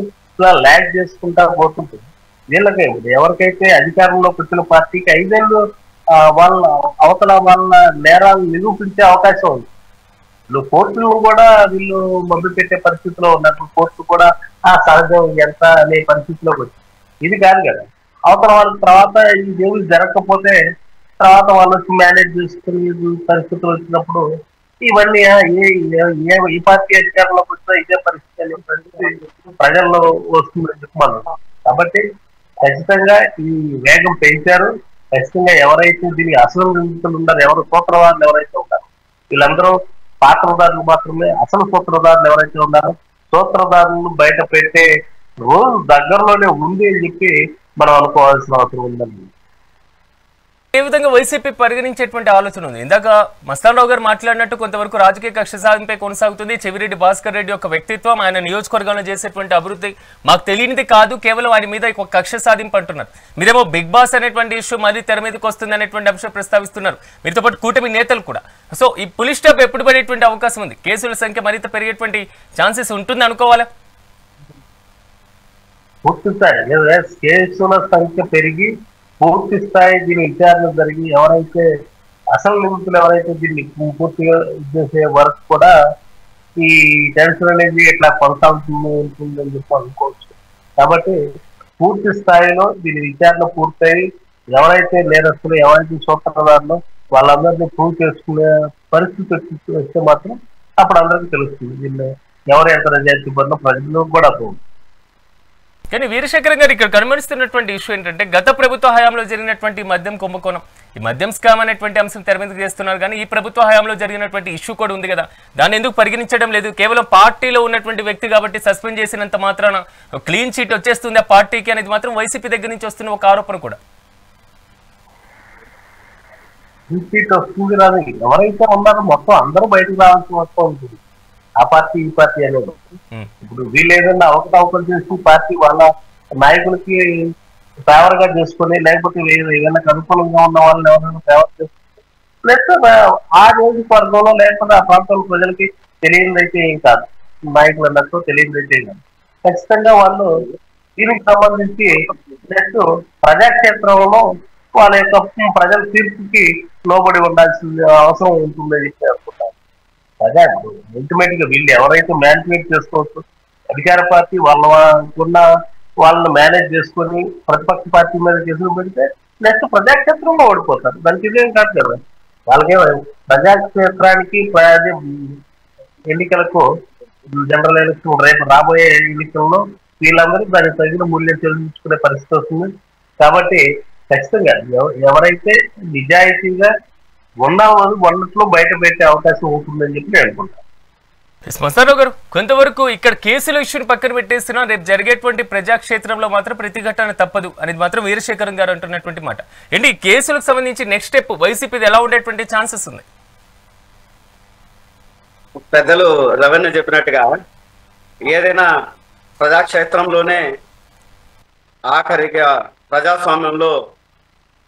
ల్యాగ్ చేసుకుంటా పోతుంటుంది. వీళ్ళకి ఎవరికైతే అధికారంలోకి వచ్చిన పార్టీకి 5 ఏళ్ళు అవతల వాళ్ళ నేరాలను నిరూపించే అవకాశం ఉంది. కోర్టులను కూడా వీళ్ళు మభ్య పెట్టే పరిస్థితిలో ఉన్నప్పుడు కోర్టు కూడా సహజం ఎంత అనే పరిస్థితిలోకి వచ్చింది. ఇది కాదు కదా, అవతల వాళ్ళ తర్వాత ఈ దేవుళ్ళు జరగకపోతే తర్వాత వాళ్ళు వచ్చి మేనేజ్ చేసుకునే పరిస్థితులు వచ్చినప్పుడు ఇవన్నీ ఈ పార్టీ అధికారంలోకి వచ్చినా ఇదే పరిస్థితి అనే పరిస్థితి ప్రజల్లో వస్తుందని చెప్పమను. కాబట్టి ఖచ్చితంగా ఈ వేగం పెంచారు. ఖచ్చితంగా ఎవరైతే దీనికి అసలు నిందితులు ఉన్నారో, ఎవరు సూత్రధారులు ఎవరైతే ఉన్నారో వీళ్ళందరూ పాత్రధారులు మాత్రమే. అసలు సూత్రధారులు ఎవరైతే ఉన్నారో సూత్రధారులను బయట పెట్టే రోజు దగ్గరలోనే ఉంది అని చెప్పి మనం అనుకోవాల్సిన అవసరం ఉందండి. ఏ విధంగా వైసీపీ పరిగణించేటువంటి ఆలోచన ఉంది? ఇందాక మస్తాన్ రావు గారు మాట్లాడినట్టు కొంతవరకు రాజకీయ కక్ష సాధింపై కొనసాగుతుంది. చెవిరెడ్డి భాస్కర్ రెడ్డి యొక్క వ్యక్తిత్వం, ఆయన నియోజకవర్గంలో చేసేటువంటి అభివృద్ధి మాకు తెలియనిది కాదు, కేవలం ఆయన మీద ఒక కక్ష సాధింపు అంటున్నారు. మీరేమో బిగ్ బాస్ అనేటువంటి ఇష్యూ మళ్ళీ తెర మీదకి వస్తుంది అనేటువంటి అంశం ప్రస్తావిస్తున్నారు, మీతో పాటు కూటమి నేతలు కూడా. సో ఈ పులి స్టాప్ ఎప్పుడు పడేటువంటి అవకాశం ఉంది? కేసుల సంఖ్య మరింత పెరిగేటువంటి ఛాన్సెస్ ఉంటుంది అనుకోవాలా? కేసుల సంఖ్య పెరిగి పూర్తి స్థాయి దీని విచారణ జరిగి ఎవరైతే అసలు నిందితులు ఎవరైతే దీన్ని పూర్తిగా చేసే వరకు కూడా ఈ టెన్షన్ అనేది ఇట్లా కొనసాగుతుంది ఉంటుందని చెప్పి అనుకోవచ్చు. కాబట్టి పూర్తి స్థాయిలో దీని విచారణ పూర్తయి ఎవరైతే నేరస్తులు, ఎవరైతే సూత్రధారులు వాళ్ళందరినీ ప్రూవ్ చేసుకునే పరిస్థితి వస్తే మాత్రం అప్పుడు అందరికీ తెలుస్తుంది వీళ్ళు ఎవరు ఎంత నిజాయితీ పడిన ప్రజలు కూడా అర్థం. కానీ వీరశేఖర్ గారు ఇక్కడ కనుమరుస్తున్నటువంటి ఇష్యూ ఏంటంటే గత ప్రభుత్వ హయాంలో జరిగినటువంటి మద్యం కుంభకోణం, ఈ మద్యం స్కామ్ అనేటువంటి అంశం తెర మీదకి చేస్తున్నారు. కానీ ఈ ప్రభుత్వ హయాంలో జరిగినటువంటి ఇష్యూ కూడా ఉంది కదా, దాన్ని ఎందుకు పరిగణించడం లేదు? కేవలం పార్టీలో ఉన్నటువంటి వ్యక్తి కాబట్టి సస్పెండ్ చేసినంత మాత్రాన క్లీన్ చీట్ వచ్చేస్తుంది ఆ పార్టీకి అనేది మాత్రం వైసీపీ దగ్గర నుంచి వస్తున్న ఒక ఆరోపణ కూడా. వస్తుంది రాదు, ఎవరైతే ఉన్నారో మొత్తం అందరూ బయటకు రావాల్సిన వస్తూ ఉంటుంది. ఆ పార్టీ ఈ పార్టీ అనేది ఇప్పుడు వీళ్ళు ఏదైనా అవకతవకలు చేసి పార్టీ వాళ్ళ నాయకులకి ఫేవర్ గా చేసుకుని, లేకపోతే ఏదైనా అనుకూలంగా ఉన్న వాళ్ళని ఎవరైనా ఫేవర్ చేసుకుని, లేకపోతే ఆ నియోజకవర్గంలో లేకపోతే ఆ ప్రాంతంలో ప్రజలకి తెలియనిదైతే ఏం కాదు, నాయకులు అన్నట్టు తెలియనిదైతే ఏం కాదు. ఖచ్చితంగా వాళ్ళు దీనికి సంబంధించి నెక్స్ట్ ప్రజాక్షేత్రంలో వాళ్ళ యొక్క ప్రజల తీర్పుకి లోబడి ఉండాల్సిన అవసరం ఉంటుందని చెప్పి అనుకుంటారు. ప్రజా అల్టిమేట్ గా వీళ్ళు ఎవరైతే మ్యానిపులేట్ చేసుకోవచ్చు, అధికార పార్టీ ఉన్న వాళ్ళని మేనేజ్ చేసుకొని ప్రతిపక్ష పార్టీ మీద కేసులు పెడితే నెక్స్ట్ ప్రజాక్షేత్రంలో ఓడిపోతారు. దానికి ఇదేం కాదు కదా, వాళ్ళకే ప్రజాక్షేత్రానికి ఎన్నికలకు జనరల్ ఎలక్షన్ రేపు రాబోయే ఎన్నికల్లో వీళ్ళందరూ దానికి తగిన మూల్యం చెల్లించుకునే పరిస్థితి వస్తుంది. కాబట్టి ఖచ్చితంగా ఎవరైతే నిజాయితీగా ఉన్నట్లు బయట పెట్టే అవకాశం ఉంటుందని చెప్పి నేను అనుకుంటాను. శ్మశానరావు గారు, కొంతవరకు ఇక్కడ కేసుల ఇష్యూని పక్కన పెట్టేస్తున్నా, రేపు జరిగేటువంటి ప్రజాక్షేత్రంలో మాత్రం ప్రతిఘటన తప్పదు అనేది మాత్రం వీరశేఖరం గారు అంటున్నటువంటి మాట. ఏంటి ఈ కేసులకు సంబంధించి నెక్స్ట్ స్టెప్ వైసీపీది ఎలా ఉండేటువంటి ఛాన్సెస్ ఉంది? పెద్దలు రవీంద్ర చెప్పినట్టుగా ఏదైనా ప్రజాక్షేత్రంలోనే ఆఖరిగా ప్రజాస్వామ్యంలో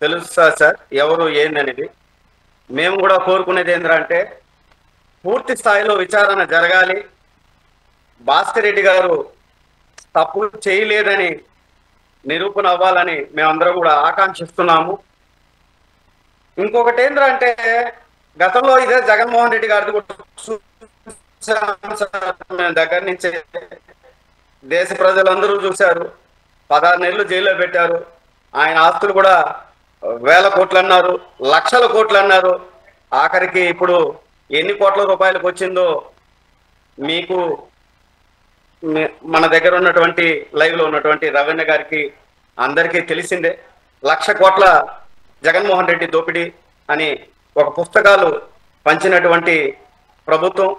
తెలుస్తా సార్ ఎవరు ఏందనేది. మేము కూడా కోరుకునేది ఏంటంటే పూర్తి స్థాయిలో విచారణ జరగాలి. భాస్కర్ రెడ్డి గారు తప్పు చేయలేదని నిరూపణ అవ్వాలని మేమందరం కూడా ఆకాంక్షిస్తున్నాము. ఇంకొకటి ఏంటంటే గతంలో ఇదే జగన్మోహన్ రెడ్డి గారిది కూడా దగ్గర నుంచి దేశ ప్రజలందరూ చూశారు. 16 నెలలు జైల్లో పెట్టారు. ఆయన ఆస్తులు కూడా వేల కోట్లు అన్నారు, లక్షల కోట్లు అన్నారు. ఆఖరికి ఇప్పుడు ఎన్ని కోట్ల రూపాయలకు వచ్చిందో మీకు మన దగ్గర ఉన్నటువంటి లైవ్ లో ఉన్నటువంటి రవీంద్ర గారికి అందరికీ తెలిసిందే. 1,00,000 కోట్ల జగన్మోహన్ రెడ్డి దోపిడీ అని ఒక పుస్తకాలు పంచినటువంటి ప్రభుత్వం.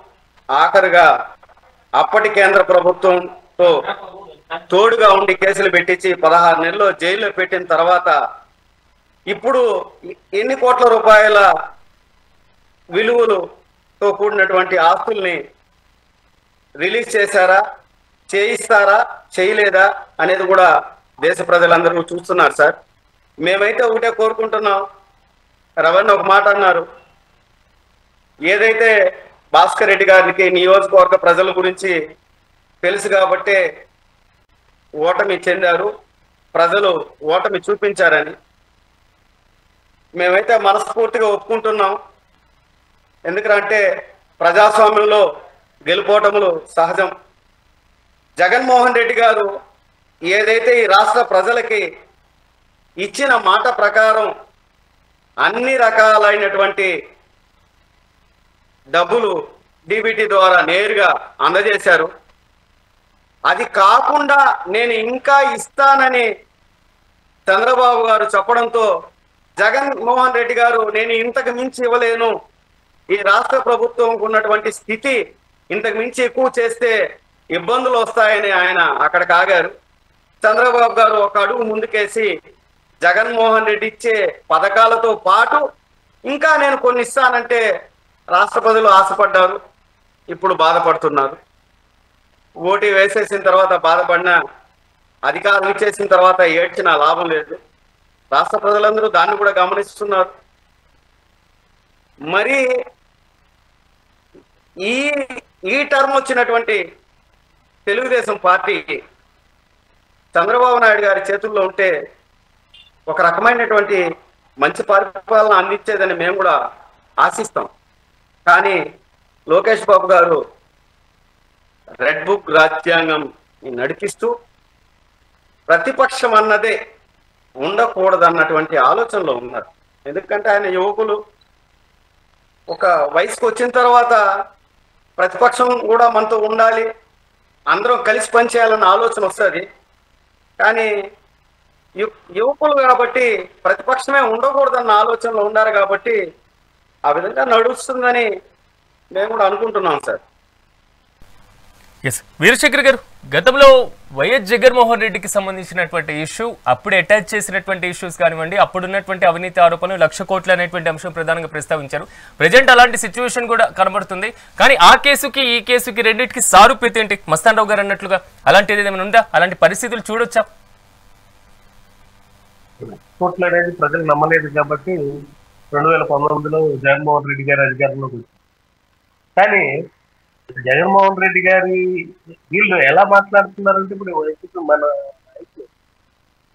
ఆఖరుగా అప్పటి కేంద్ర ప్రభుత్వంతో తోడుగా ఉండి కేసులు పెట్టించి 16 నెలలు జైల్లో పెట్టిన తర్వాత ఇప్పుడు ఎన్ని కోట్ల రూపాయల విలువలతో కూడినటువంటి ఆస్తుల్ని రిలీజ్ చేశారా, చేయిస్తారా, చేయలేదా అనేది కూడా దేశ ప్రజలందరూ చూస్తున్నారు సార్. మేమైతే ఒకటే కోరుకుంటున్నాం. రవణ ఒక మాట అన్నారు, ఏదైతే భాస్కర్ రెడ్డి గారికి నియోజకవర్గ ప్రజల గురించి తెలుసు కాబట్టే ఓటమి చెందారు, ప్రజలు ఓటమి చూపించారని. మేమైతే మనస్ఫూర్తిగా ఒప్పుకుంటున్నాం. ఎందుకంటే ప్రజాస్వామ్యంలో గెలుపోటములు సహజం. జగన్మోహన్ రెడ్డి గారు ఏదైతే ఈ రాష్ట్ర ప్రజలకి ఇచ్చిన మాట ప్రకారం అన్ని రకాలైనటువంటి డబ్బులు డీబీటీ ద్వారా నేరుగా అందజేశారు. అది కాకుండా నేను ఇంకా ఇస్తానని చంద్రబాబు గారు చెప్పడంతో జగన్మోహన్ రెడ్డి గారు నేను ఇంతకు మించి ఇవ్వలేను, ఈ రాష్ట్ర ప్రభుత్వం ఉన్నటువంటి స్థితి ఇంతకు మించి ఎక్కువ చేస్తే ఇబ్బందులు వస్తాయని ఆయన అక్కడికి ఆగారు. చంద్రబాబు గారు ఒక అడుగు ముందుకేసి జగన్మోహన్ రెడ్డి ఇచ్చే పథకాలతో పాటు ఇంకా నేను కొన్ని ఇస్తానంటే రాష్ట్ర ప్రజలు ఆశపడ్డారు, ఇప్పుడు బాధపడుతున్నారు. ఓటు వేసేసిన తర్వాత బాధపడిన, అధికారం ఇచ్చేసిన తర్వాత ఏడ్చిన లాభం లేదు. రాష్ట్ర ప్రజలందరూ దాన్ని కూడా గమనిస్తున్నారు. మరి ఈ టర్మ్ వచ్చినటువంటి తెలుగుదేశం పార్టీ చంద్రబాబు నాయుడు గారి చేతుల్లో ఉంటే ఒక రకమైనటువంటి మంచి పరిపాలన అందించేదని మేము కూడా ఆశిస్తాం. కానీ లోకేష్ బాబు గారు రెడ్ బుక్ రాజ్యాంగం నడిపిస్తూ ప్రతిపక్షం అన్నదే ఉండకూడదన్నటువంటి ఆలోచనలో ఉన్నారు. ఎందుకంటే ఆయన యువకులు ఒక వయసుకు వచ్చిన తర్వాత ప్రతిపక్షం కూడా మనతో ఉండాలి, అందరం కలిసి పనిచేయాలన్న ఆలోచన వస్తుంది. కానీ యువకులు కాబట్టి ప్రతిపక్షమే ఉండకూడదన్న ఆలోచనలో ఉన్నారు కాబట్టి ఆ విధంగా నడుస్తుందని మేము కూడా అనుకుంటున్నాం సార్. ఎస్ వీరశేఖర్ గారు, గతంలో వైఎస్ జగన్మోహన్ రెడ్డికి సంబంధించినటువంటి ఇష్యూ, అప్పుడు అటాచ్ చేసినటువంటి ఇష్యూస్ కానివ్వండి, అప్పుడున్నటువంటి అవినీతి ఆరోపణలు 1,00,00,000 కోట్లు అనేటువంటి అంశం ప్రధానంగా ప్రస్తావించారు. ప్రజెంట్ అలాంటి సిచ్యువేషన్ కూడా కనబడుతుంది. కానీ ఆ కేసుకి ఈ కేసుకి రెండింటికి సారూప్యత ఏంటి? మస్తాన్ రావు గారు అన్నట్లుగా అలాంటిది ఏమైనా ఉందా? అలాంటి పరిస్థితులు చూడొచ్చా? కోట్లు అనేది ప్రజలు నమ్మలేదు కాబట్టి 2019లో జగన్మోహన్ రెడ్డి గారి అధికారంలోకి వచ్చింది. కానీ జగన్మోహన్ రెడ్డి గారి వీళ్ళు ఎలా మాట్లాడుతున్నారంటే, ఇప్పుడు మన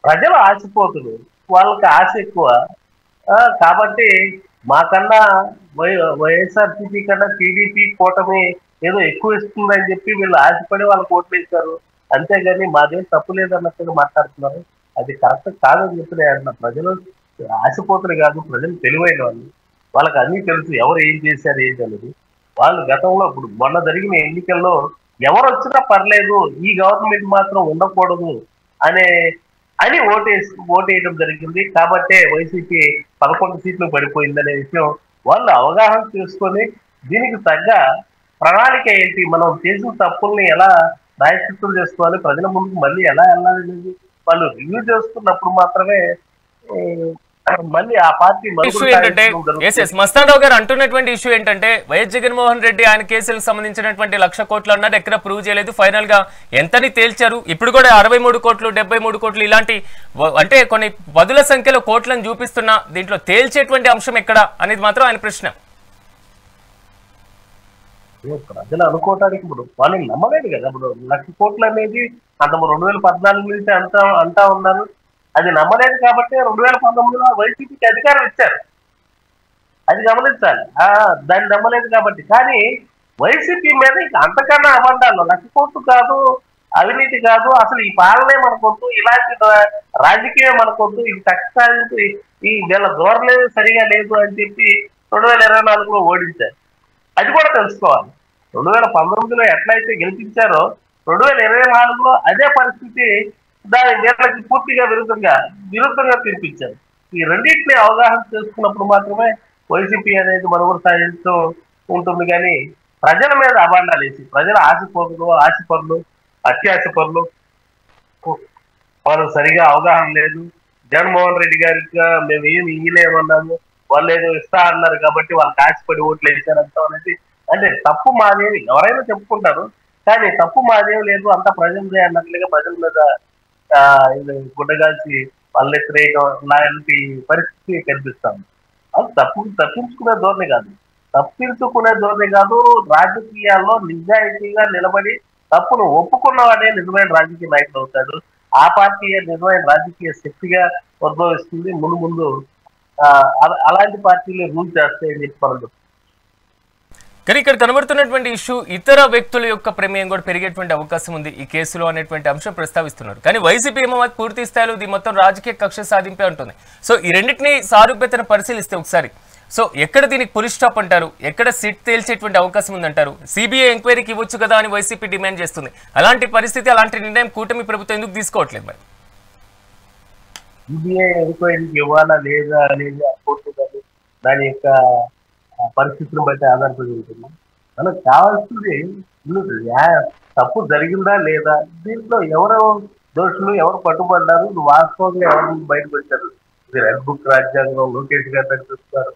ప్రజలు ఆశపోతులు, వాళ్ళకి ఆశ ఎక్కువ కాబట్టి మాకన్నా వైఎస్ఆర్సీపీ కన్నా టీడీపీ కూటమి ఏదో ఎక్కువ ఇస్తుందని చెప్పి వీళ్ళు ఆశపడి వాళ్ళకి ఓట్లు వేశారు. అంతేగాని మాదేం తప్పు లేదన్నట్టుగా మాట్లాడుతున్నారు. అది కరెక్ట్ కాదని చెప్పి నేను ప్రజలు ఆశపోతులు కాదు, ప్రజలు తెలివైన వాళ్ళు, వాళ్ళకి అన్నీ తెలుసు ఎవరు ఏం చేశారు ఏంటి అనేది. వాళ్ళు గతంలో ఇప్పుడు మొన్న జరిగిన ఎన్నికల్లో ఎవరు వచ్చినా పర్లేదు, ఈ గవర్నమెంట్ మాత్రం ఉండకూడదు అని ఓటేయడం జరిగింది. కాబట్టే వైసీపీ 11 సీట్లు పడిపోయిందనే విషయం వాళ్ళు అవగాహన చేసుకొని దీనికి తగ్గ ప్రణాళిక ఏంటి, మనం చేసిన తప్పుల్ని ఎలా ప్రాయశ్చిత్తం చేసుకోవాలి, ప్రజల ముందుకు మళ్ళీ ఎలా వెళ్ళాలనేది వాళ్ళు రివ్యూ చేసుకున్నప్పుడు మాత్రమే మళ్ళీ ఆ పార్టీ ఇష్యూ ఏంటంటే మస్తాన్ రావు గారు అంటున్నటువంటి ఇష్యూ ఏంటంటే, వైఎస్ జగన్మోహన్ రెడ్డి ఆయన కేసులకు సంబంధించినటువంటి 1,00,00,000 కోట్లు అన్నారు, ఎక్కడ ప్రూవ్ చేయలేదు, ఫైనల్ గా ఎంతని తేల్చారు. ఇప్పుడు కూడా 63 కోట్లు 73 కోట్లు ఇలాంటి అంటే కొన్ని పదుల సంఖ్యలో కోట్లను చూపిస్తున్నా దీంట్లో తేల్చేటువంటి అంశం ఎక్కడ అనేది మాత్రం ఆయన ప్రశ్న. ప్రజలు అనుకోవటానికి ఇప్పుడు వాళ్ళు నమ్మలేదు కదా. ఇప్పుడు 1,00,00,000 కోట్లు అనేది అంత 2014 నుంచి అంటా ఉన్నారు. అది నమ్మలేదు కాబట్టి 2019లో వైసీపీకి అధికారం ఇచ్చారు, అది గమనించాలి. దాన్ని నమ్మలేదు కాబట్టి. కానీ వైసీపీ మీద ఇంకా అంతకన్నా అబద్ధాలు, 1,00,00,000 కోట్లు కాదు, అవినీతి కాదు, అసలు ఈ పాలనే మనకొద్దు, ఇలాంటి రాజకీయం మనకొద్దు, ఇది కష్టాలు, ఈ వీళ్ళ ధోరణి సరిగా లేదు అని చెప్పి 2024లో ఓడించారు. అది కూడా తెలుసుకోవాలి. 2019లో ఎట్లయితే గెలిపించారో 2024లో అదే పరిస్థితి దాని వీళ్ళకి పూర్తిగా విరుద్ధంగా తీర్పించారు. ఈ రెండింటిని అవగాహన చేసుకున్నప్పుడు మాత్రమే వైసీపీ అనేది మనుగడ సాధిస్తూ ఉంటుంది. కానీ ప్రజల మీద అభాండాలు వేసి ప్రజల ఆశపరులు అత్యాశపరులు వాళ్ళకి సరిగా అవగాహన లేదు. జగన్మోహన్ రెడ్డి గారికి మేము ఏమి ఇయ్యలేమన్నాము, వాళ్ళు ఏదో ఇస్తా అన్నారు కాబట్టి వాళ్ళకి ఆశపడి ఓట్లు వేసారంటాం అనేది అంటే తప్పు మాదేవి ఎవరైనా చెప్పుకుంటారు. కానీ తప్పు మాదేవి లేదు, అంతా ప్రజలదే అన్నట్లుగా ప్రజల మీద గుడ్డగాల్చి వాళ్ళు ఎత్తురేయడం లాంటి పరిస్థితి కనిపిస్తాము. అది తప్పించుకునే ధోరణి కాదు. రాజకీయాల్లో నిజాయితీగా నిలబడి తప్పును ఒప్పుకున్నవాడే నిజమైన రాజకీయ నాయకుడు అవుతాడు. ఆ పార్టీ నిజమైన రాజకీయ శక్తిగా ఉద్భవిస్తుంది. ముందు అలాంటి పార్టీలు రూల్ చేస్తాయని చెప్పి మనం. కానీ ఇక్కడ కనబడుతున్నటువంటి ఇష్యూ ఇతర వ్యక్తుల యొక్క ప్రమేయం కూడా పెరిగేటువంటి అవకాశం ఉంది ఈ కేసులో అనేటువంటి అంశం ప్రస్తావిస్తున్నారు. కానీ వైసీపీ ఏమో పూర్తి స్థాయిలో ఇది మొత్తం రాజకీయ కక్ష సాధింపే ఉంటుంది. సో ఈ రెండింటినీ సారూప్యతను పరిశీలిస్తే ఒకసారి, సో ఎక్కడ దీనికి పులి స్టాప్ అంటారు, ఎక్కడ సిట్ తేల్చేటువంటి అవకాశం ఉందంటారు? సిబిఐ ఎంక్వైరీకి ఇవ్వచ్చు కదా అని వైసీపీ డిమాండ్ చేస్తుంది. అలాంటి పరిస్థితి, అలాంటి నిర్ణయం కూటమి ప్రభుత్వం ఎందుకు తీసుకోవట్లేదు? మరి సిబిఐ ఎంక్వైరీకి ఇవ్వాలా లేదా అనేది దాని యొక్క పరిస్థితులను బట్టి ఆధారపడి ఉంటుంది. మనకు కావాల్సింది తప్పు జరిగిందా లేదా, దీంట్లో ఎవరు దోషులు, ఎవరు పట్టుబడ్డారు, వాస్తవంగా ఎవరు బయటకు వచ్చారు. ఇది రెడ్ బుక్ రాజ్యాంగం లోకేష్ గారు చూస్తున్నారు.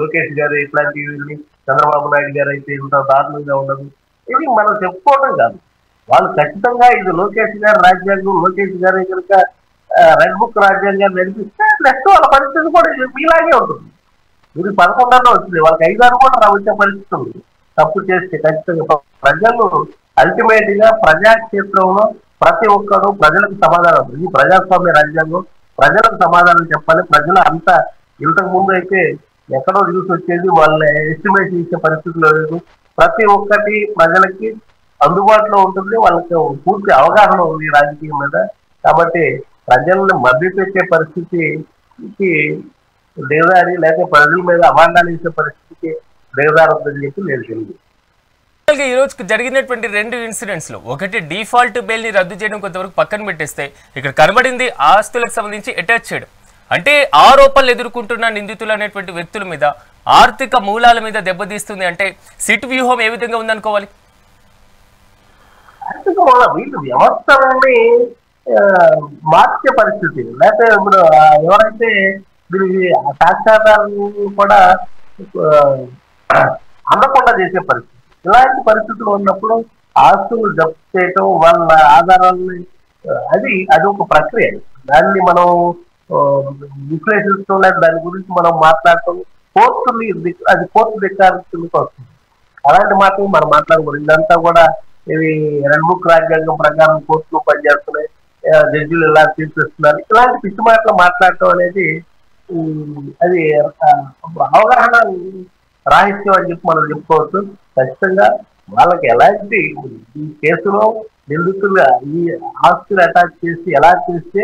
లోకేష్ గారు ఇట్లాంటివి, చంద్రబాబు నాయుడు గారు అయితే ఇంత దారుణంగా ఉండదు. ఇది మనం చెప్పుకోవడం కాదు, వాళ్ళు ఖచ్చితంగా ఇది లోకేష్ గారి రాజ్యాంగం, లోకేష్ గారి కనుక రెడ్ బుక్ రాజ్యాంగాన్ని నడిపిస్తే నెక్స్ట్ వాళ్ళ పరిస్థితి కూడా ఇలాగే ఉంటుంది. ఇది 11 వచ్చింది, వాళ్ళకి 5 కూడా వచ్చే పరిస్థితి ఉంది. తప్పు చేస్తే ఖచ్చితంగా ప్రజలు అల్టిమేట్ గా ప్రజాక్షేత్రంలో ప్రతి ఒక్కరు ప్రజలకు సమాధానం, ఇది ప్రజాస్వామ్య రాజ్యాంగం, ప్రజలకు సమాధానం చెప్పాలి. ప్రజలు అంతా ఇంతకు ముందు అయితే ఎక్కడో న్యూస్ వచ్చేది, వాళ్ళని ఎస్టిమేట్ చేసే పరిస్థితులు లేదు. ప్రతి ఒక్కటి ప్రజలకి అందుబాటులో ఉంటుంది, వాళ్ళకి పూర్తి అవగాహన ఉంది రాజకీయం మీద. కాబట్టి ప్రజలను మభ్యపెట్టే పరిస్థితికి దిగజారి, లేకపోతే ప్రజల మీద అభాండాలు ఇచ్చే పరిస్థితికి దిగజారొద్దని చెప్పి నేను తెలియదు. ఈ రోజు జరిగినటువంటి 2 ఇన్సిడెంట్స్ లో ఒకటి డిఫాల్ట్ బెయిల్ ని రద్దు చేయడం కొంతవరకు పక్కన పెట్టేస్తే ఇక్కడ కనబడింది ఆస్తులకు సంబంధించి అటాచ్ చేయడం. అంటే ఆరోపణలు ఎదుర్కొంటున్న నిందితులు అనేటువంటి వ్యక్తుల మీద ఆర్థిక మూలాల మీద దెబ్బతీస్తుంది. అంటే సిట్ వ్యూహం ఏ విధంగా ఉందనుకోవాలి? ఆర్థిక మూల వీళ్ళు వ్యవస్థలని మార్చే పరిస్థితి, లేకపోతే ఇప్పుడు ఎవరైతే దీనికి సాక్ష్యాధారాలను కూడా అందకుండా చేసే పరిస్థితి. ఇలాంటి పరిస్థితులు ఉన్నప్పుడు ఆస్తులు జప్తు చేయటం, వాళ్ళ ఆధారాలని అది ఒక ప్రక్రియ. దాన్ని మనం విశ్లేషించడం, లేదా దాని గురించి మనం మాట్లాడటం అది కోర్టు ధిక్కారించుకు వస్తుంది. అలాంటి మాటలు మనం మాట్లాడకూడదు. ఇదంతా కూడా ఇవి 2 రాజ్యాంగం ప్రకారం కోర్టులు పనిచేస్తున్నాయి, జడ్జిలు ఇలా తీర్పిస్తున్నారు, ఇలాంటి పిచ్చి మాటలు మాట్లాడటం అనేది అది అవగాహన రాహిత్యం అని చెప్పి మనం చెప్పుకోవచ్చు. ఖచ్చితంగా వాళ్ళకి ఎలాంటి ఈ కేసులో నిందితులుగా ఈ ఆస్తులు అటాచ్ చేసి ఎలా చేస్తే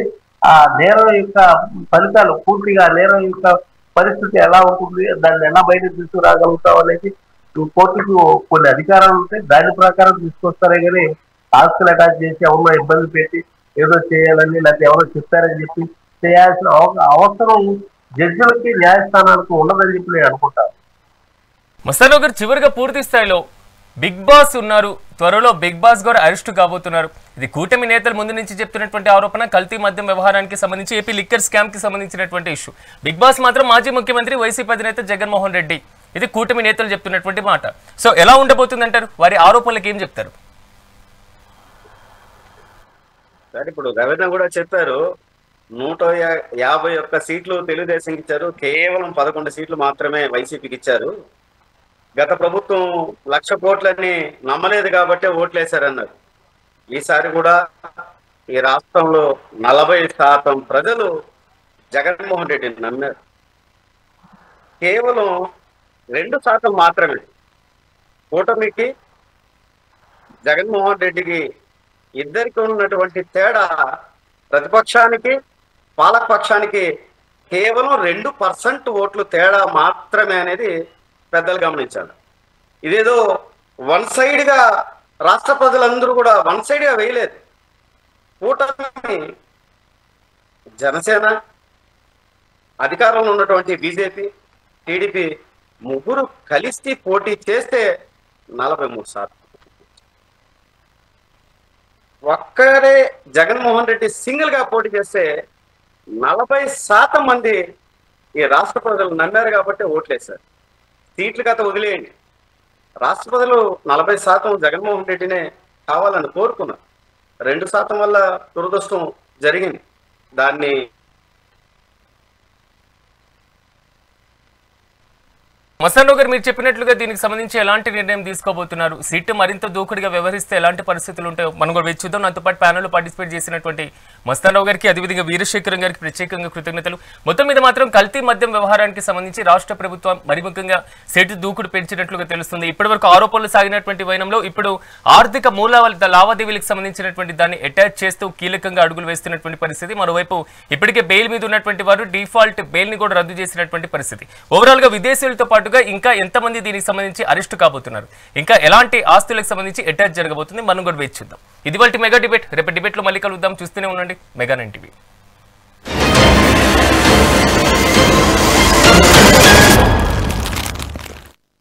ఆ నేరం యొక్క ఫలితాలు పూర్తిగా నేరం యొక్క పరిస్థితి ఎలా ఉంటుంది, దాన్ని ఎలా బయటకు తీసుకురాగలుగుతాం అనేది కోర్టుకు కొన్ని అధికారాలు ఉంటాయి, దాని ప్రకారం తీసుకొస్తారే కానీ ఆస్తులు అటాచ్ చేసి ఎవరినో ఇబ్బంది పెట్టి ఏదో చేయాలని, లేకపోతే ఎవరో చెప్పారని చెప్పి చేయాల్సిన అవసరం జడ్జిలకి న్యాయస్థానాలకు ఉండదని చెప్పి నేను అనుకుంటాను. మస్తానరావు గారు, చివరిగా పూర్తి స్థాయిలో బిగ్ బాస్ ఉన్నారు, త్వరలో బిగ్ బాస్ గారు అరెస్టు కాబోతున్నారు. ఇది కూటమి నేతల ముందు నుంచి చెప్తున్నటువంటి ఆరోపణ, కల్తీ మద్యం వ్యవహారానికి సంబంధించి ఏపీ లిక్కర్ స్కామ్ కి సంబంధించినటువంటి ఇష్యూ. బిగ్ బాస్ మాత్రం మాజీ ముఖ్యమంత్రి వైసీపీ అధినేత జగన్మోహన్ రెడ్డి, ఇది కూటమి నేతలు చెప్తున్నటువంటి మాట. సో ఎలా ఉండబోతుంది అంటారు? వారి ఆరోపణలకు ఏం చెప్తారు? సరే, ఇప్పుడు రవీంద్ర కూడా చెప్పారు, 151 సీట్లు తెలుగుదేశంకి ఇచ్చారు, కేవలం 11 సీట్లు మాత్రమే వైసీపీకి ఇచ్చారు. గత ప్రభుత్వం 1,00,000 కోట్లని నమ్మలేదు కాబట్టే ఓట్లేశారన్నారు. ఈసారి కూడా ఈ రాష్ట్రంలో 40% ప్రజలు జగన్మోహన్ రెడ్డిని నమ్మారు. కేవలం 2% మాత్రమే కూటమికి జగన్మోహన్ రెడ్డికి ఇద్దరికి ఉన్నటువంటి తేడా, ప్రతిపక్షానికి పాలకపక్షానికి కేవలం 2% ఓట్లు తేడా మాత్రమే అనేది పెద్దలు గమనించాలి. ఇదేదో 1 సైడ్గా రాష్ట్ర ప్రజలందరూ కూడా 1 సైడ్గా వేయలేదు. కూటమి జనసేన, అధికారంలో ఉన్నటువంటి బీజేపీ, టీడీపీ ముగ్గురు కలిసి పోటీ చేస్తే 43%. ఒక్కరే జగన్మోహన్ రెడ్డి సింగిల్ గా పోటీ చేస్తే 40% మంది ఈ రాష్ట్ర ప్రజలు నమ్మారు కాబట్టి ఓట్లేశారు. సీట్లు కథ వదిలేయండి, రాష్ట్ర ప్రజలు 40% జగన్మోహన్ రెడ్డినే కావాలని కోరుకున్నారు. 2% వల్ల దురదృష్టం జరిగింది. దాన్ని మస్తానరావు గారు, మీరు చెప్పినట్లుగా దీనికి సంబంధించి ఎలాంటి నిర్ణయం తీసుకోబోతున్నారు? సీటు మరింత దూకుడుగా వ్యవహరిస్తే ఎలాంటి పరిస్థితులు ఉంటాయో మనం కూడా వేచి చూద్దాం. నాతో పాటు ప్యానెల్లో పార్టిసిపేట్ చేసినటువంటి మస్తానరావు గారికి, అదేవిధంగా వీరశేఖరం గారికి ప్రత్యేకంగా కృతజ్ఞతలు. మొత్తం మీద మాత్రం కల్తీ మద్యం వ్యవహారానికి సంబంధించి రాష్ట్ర ప్రభుత్వం మరి ముఖ్యంగా సీటు దూకుడు పెంచినట్లుగా తెలుస్తుంది. ఇప్పటివరకు ఆరోపణలు సాగినటువంటి వైనంలో ఇప్పుడు ఆర్థిక మూలాల లావాదేవీలకు సంబంధించినటువంటి దాన్ని అటాచ్ చేస్తూ కీలకంగా అడుగులు వేస్తున్నటువంటి పరిస్థితి. మరోవైపు ఇప్పటికే బెయిల్ మీద ఉన్నటువంటి వారు డిఫాల్ట్ బెయిల్ ని కూడా రద్దు చేసినటువంటి పరిస్థితి. ఓవరాల్ గా విదేశీయులతో పాటు ఇంకా ఎంతమంది దీనికి సంబంధించి అరెస్టు కాబోతున్నారు, ఇంకా ఎలాంటి ఆస్తులకు సంబంధించి అటాచ్ జరగబోతుంది, మనం కూడా వేచి చూద్దాం. ఇది వాటి మెగా డిబేట్. రేపు డిబేట్ లో మళ్ళీ కలుద్దాం. చూస్తూనే ఉండండి మెగా 9 టీవీ.